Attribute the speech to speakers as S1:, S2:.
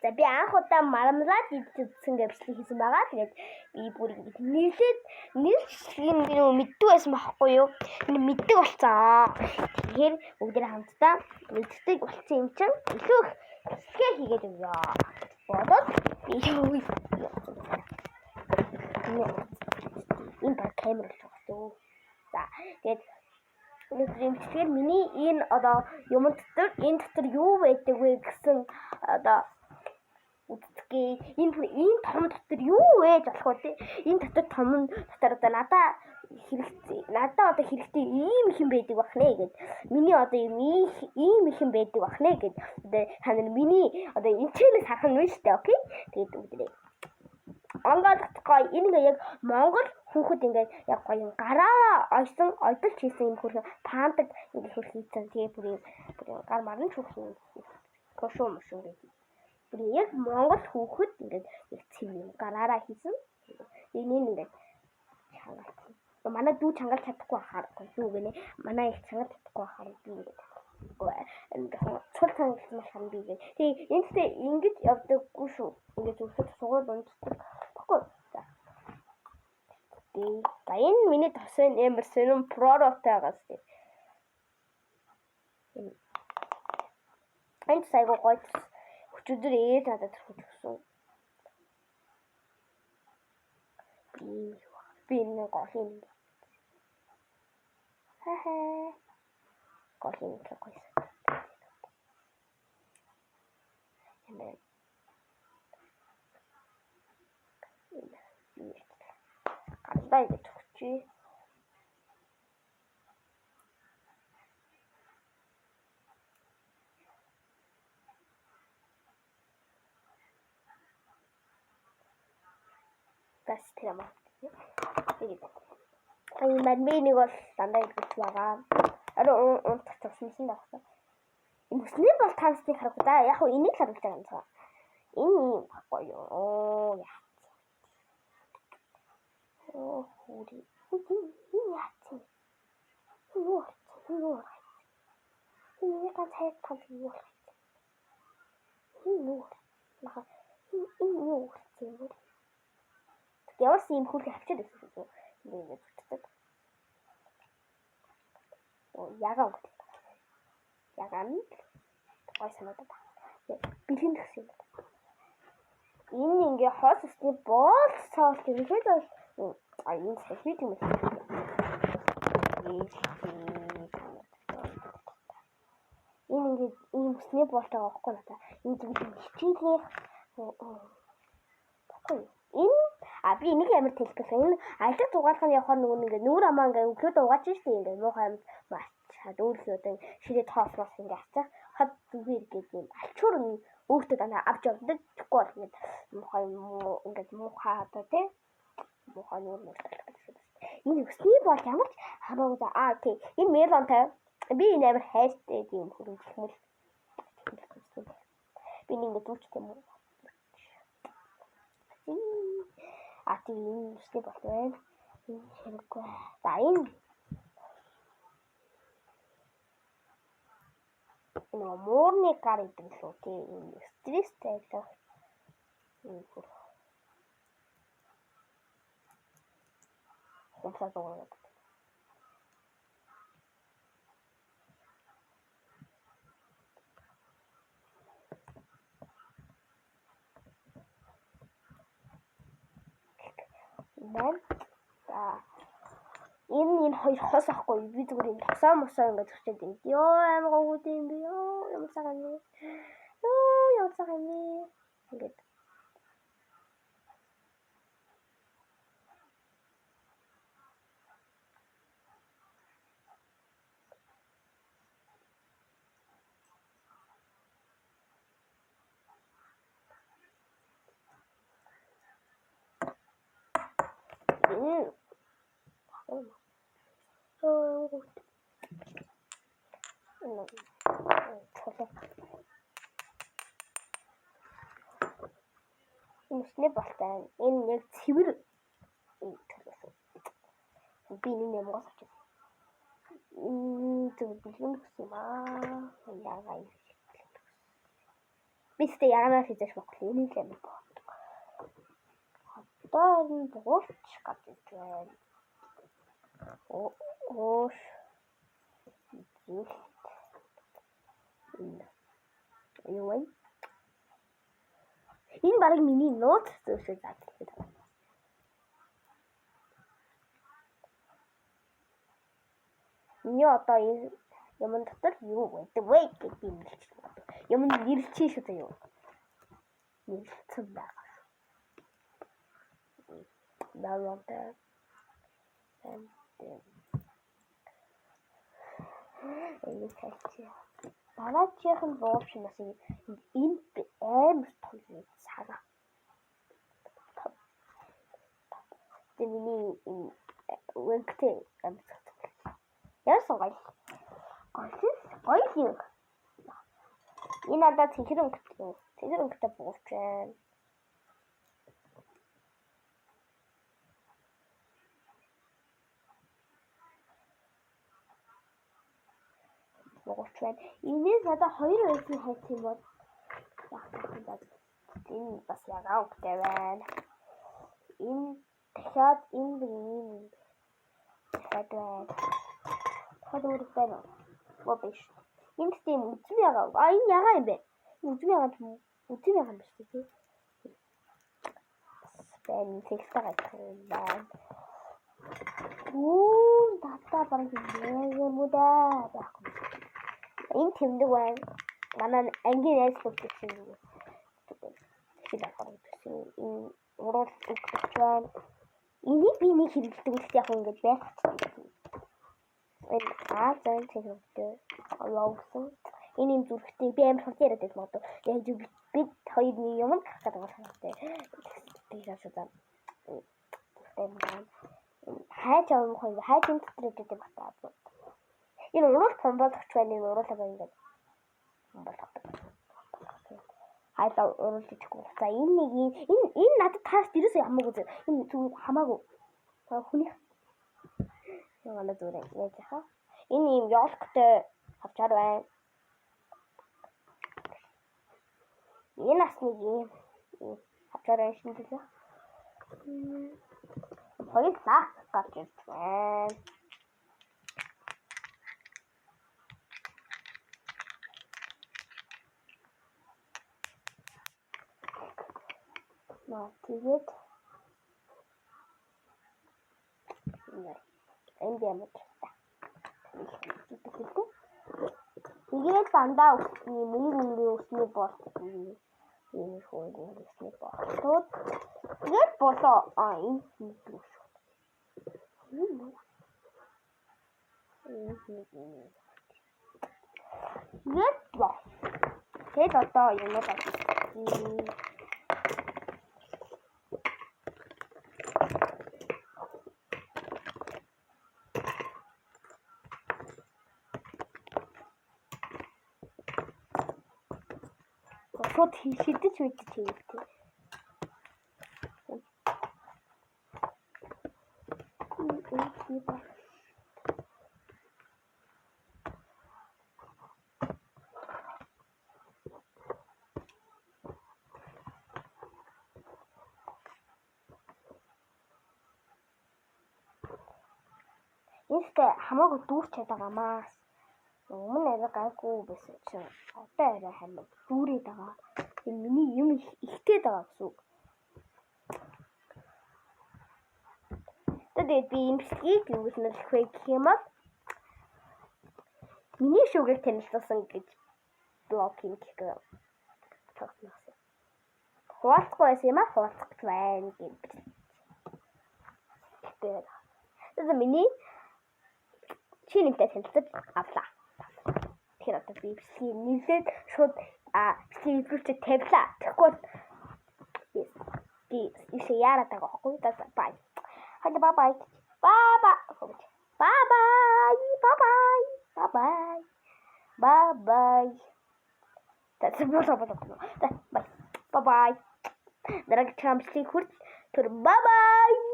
S1: За би анх удаа мармелад идсэн гэвчлэг хийсэн байгаа. Тэгээд би бүр нийлээд нийлчлэгийг мэддэг байсан байхгүй юу? Мэддэг болцсон. Тэгэхээр бүгдээ хамтдаа мэддэг болцсон юм чинь илүү их хэсгээ хийгээд өгөө. Бодоод би энэ баг камер л байгаа. За тэгээд тэгэхээр миний энэ одоо юм дотор энэ дотор юу байдаг вэ гэсэн одоо үздэггүй энэ том дотор юу вэ болох вэ? Энэ дотор том дотор одоо надад одоо хэрэгтэй ийм их юм байдаг бах нэ гэд. Миний одоо ийм их юм байдаг бах нэ гэд. Одоо ханаа миний одоо энэ чэнэс харах нь шүү дээ. Окей. Тэгээд үгдээ. Ангадтгой энэ яг Монгол хүүхэд ингээд яг гоё гараа ойдолч хийсэн юм хөрх пантад ингээд хөрх хийсэн. Тэгээ бүр гар марны хөрх юм. Кошоо мошоо гэдэг. Бүр яг Монгол хүүхэд ингээд яг цэв юм гараараа хийсэн. Энийг ингээд чангалсан. Манай дүү чангалж чадахгүй харахгүй юу гэнэ. Манай их чангалж чадахгүй хараа би ингээд. Ингээд цул цангалсан шан би гэх. Тэгээ энэтэй ингэж явдаггүй шүү. Ингээд зүгсэж сугаад унтдаг. Баггүй. За энэ миний тосын эмэр сонин продуктаагаас тийм. Энд сайгүй гоё өчигдөр ээд надад төрөх гэсэн. Би энэ гохийн. Гохийн гоё. Эмээ. Андай гэж өгчээ. Бас тийм аа. Энэ миний бол дандаа гэж байгаа. Унтах тусмсан багсаа. Энэ хүснээ бол танцыг харах да. Яг хөө энийг харуулж байгаа юм цаа. Энэ юм баггүй юу. Яа. Хөөри. Яац. Юу. Энэ яг цайд тав юу. Юу. Яваас юм хөл авчаад байсан шүү. Ингээд зүтдэг. Ягаан. Гой санагдаад байна. Бэлэн гэсэн юм. Энэ ингээ хоос усны боол цааш ирэхэд энэ сэхвит юм. Энэ ингээ ийм усны боолтой байхгүй надаа. Энэ зүйл хичээлээ. Би энийг амар тэлбэсэн. Энэ аялал дугаалханд явахаар нөгөө ингээ нүүр амаа ингээ өглөө угааж штэ ингээ муухай амд мачаад өөрлөөдөө ширээ тоосноос ингээ ацах хад зүгээр гэж юм алчуур өөртөө дандаа авч явдаг. Тэгэхгүй бол ингээ муухай ингээ муухай одоо тий муухай нүүр энэ өсний бол ямар ч хамаагүй тий энэ мелонтай би энэ амар хайртай юм хөрөнгөлмөл би ингээ дүүчтэй юм. Тийм үстэй болов байна. Энэ хэрэггүй. За энэ муурны гар идэв шүү тий. Энэ стресстэй байх. Хумсаа зураг. За энэ хоёр хос ахгүй би зүгээр энэ тосоо мосоо ингээд зүчээд юм. Йоо амар гоо юм би ёо ямар цагаан юм. Ингээд Нүсний болтой. Энэ яг цэвэр би энэ юм гоосч. Тэг бэлгэн гэсэн юм аа. Яагаад Бистэ яганаас хийж болох энийг л юм байна. Одоо энэ дуурч гадж байна. Оош. Юу вэ? Энэ баг миний нууц зөөсөө заасан. Миний одоо энэ юм дотор юу байдаг вэ гэж би мэдчихсэн. Юм нэрлэчихсэн шүү дээ юу. Нэрлэлцэн байгаа. Дааваа. Энэ хэлчих. Бараачихын боовшнаас энэ амар том сараа. Тэний үгтэй амьсгал. Яасан гоё. Гоё. Энэ надад цэнхэр буурч байна. Инээс надад 2 байсан хайц юм бол энэ бас ягаа өгтэй байна. Энэ дахиад энэ дахиад байна. Вобиш. Энэ тийм үзм ягаа. Энэ ягаа юм бэ? Үзм ягаа юм биш үү? Бэн текстаа гайхалтай. Дата бараг юм уу да. Энэ тэмдэг байна. Манай ангийн найз бүгдсэн юм. Хилээ харагдсан. Энэ урал өгч байна. Энийг би нэг хэрэглэдэг үст яг ингэж байхчихсан. Энэ зэн цэгтэй логсон. Энэ юм зүрхтэй би амар хурд яриад байсан мод. Яг бид хоёрын юм гэдэг байгаа санаатай. Тийм шатаа. Хайж авах хоёр хайж энэ дотор гэдэг батаа. Энэ урал помболч байна. Энэ уруулаа байна. Хайла уруулж ичихгүй. За энэ надад таарч ирээсээ хамаагүй зэ. Энэ зүгээр хамаагүй. Хүний яана зүгээр яаж яхаа. Энэ юм ёолктой авчаар байна. Энэ асныг юм авчаар байна шин дээ. Хоёр лах гарч ирж байна. Тэгээд энд ямар та. Тэгээд дандаа миний өсний болт энэ хөөний өсний болтууд тэгээд болоо энэ шүү. Тэгээд одоо юм уу шууд шидэж мэдчихээ. Este хамаагүй дүүрч чадаагаамаас өмнө арай гайгүй байсан чинь одоо арай хамаа дүүрээд байгаа. Энэ миний юм ихтэй байгаа гэсэн үг. Тэгээд би юм бисгийг юу гэж нэрлэх вэ гэх юм бол миний шүүгээр танилцуулсан гэж блокинг гэх тогтносон. Хуваалцахгүй байсан юм аа хуваалцах гэж байна гэж. Тэгээд миний чинийтэй танилцаж авлаа. Тэгэхээр одоо би бисгийг нэрлээд шууд бисгийн бүрчэд тавилаа. Тэгэхгүй би ийшээ яарад байгаа байхгүй. Бай. Хайда бай. Bye. That's a bye. Darag champs хурц. Bye.